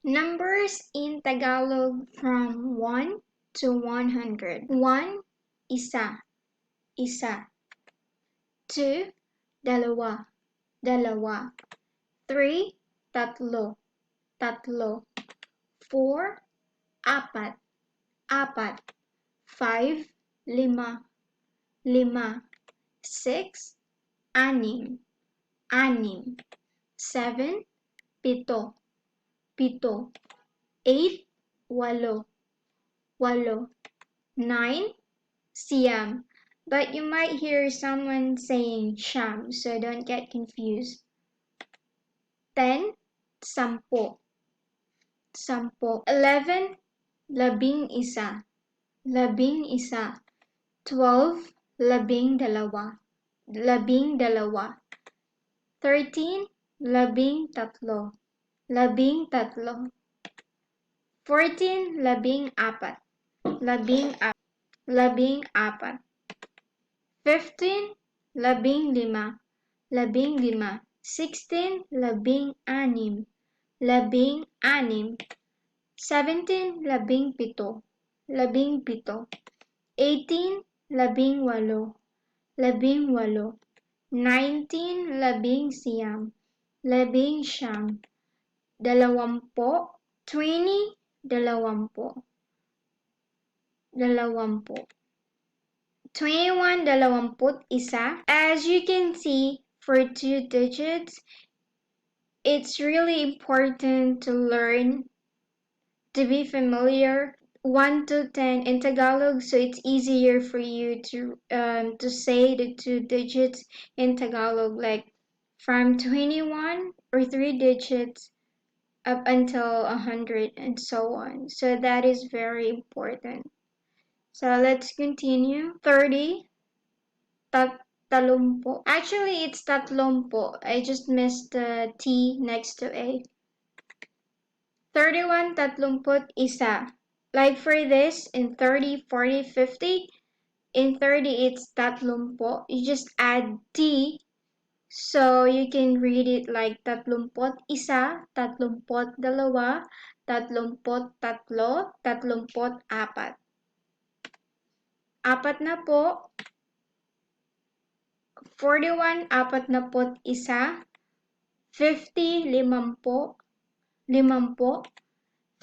Numbers in Tagalog from 1 to 100. 1, isa, isa. 2, dalawa, dalawa. 3, tatlo, tatlo. 4, apat, apat. 5, lima, lima. 6, anim, anim. 7, pito, pito. 8, walo, walo. 9, siyam. But you might hear someone saying siyam, so don't get confused. 10, sampo, sampo. 11, labing isa, labing isa. 12, labing dalawa, labing dalawa. 13, labing tatlo, labing tatlo. 14, labing apat, labing apat, labing apat. 15, labing lima, labing lima. 16, labing anim, labing anim. 17, labing pito, labing pito. 18, labing walo, labing walo. 19, labing siyam, labing siyam. 20, 20, dalawampu, dalawampu. 21, dalawamput isa. As you can see, for 2 digits, it's really important to learn to be familiar 1 to 10 in Tagalog, so it's easier for you to say the 2 digits in Tagalog, like from 21 or 3 digits up until 100 and so on. So that is very important. So let's continue. 30, talumpo. Actually, it's tatlumpo. I just missed the T next to A. 31, tatlumput isa. Like for this, in 30, 40, 50, in 30 it's tatlumpo. You just add T, so you can read it like tatlumpot isa, tatlumpot dalawa, tatlumpot tatlo, tatlumpot apat. Apat na po. 41, apat na pot isa. 50, limampo, limampo.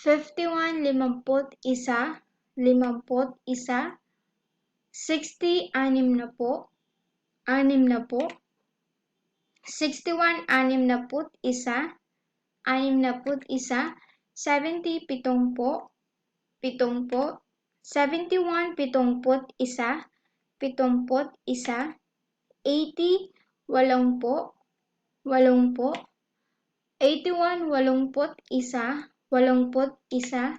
51, limampot isa, limampot isa. 60, anim na po, anim na po. 61, anim na put isa, anim na put isa. 70, pitong po, pitong po. 71, pitong put isa, pitong pot isa. 80, walong po, walong po. 81, walongpot isa, walongpot isa.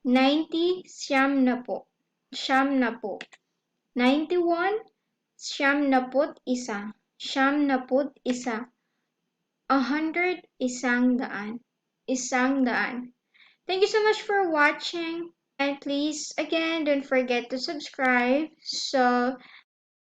90, siyam na po, siyam na po. 91, siyam na pot isa, siyam na pot isa. 100, isang daan, isang daan. Thank you so much for watching, and please again don't forget to subscribe so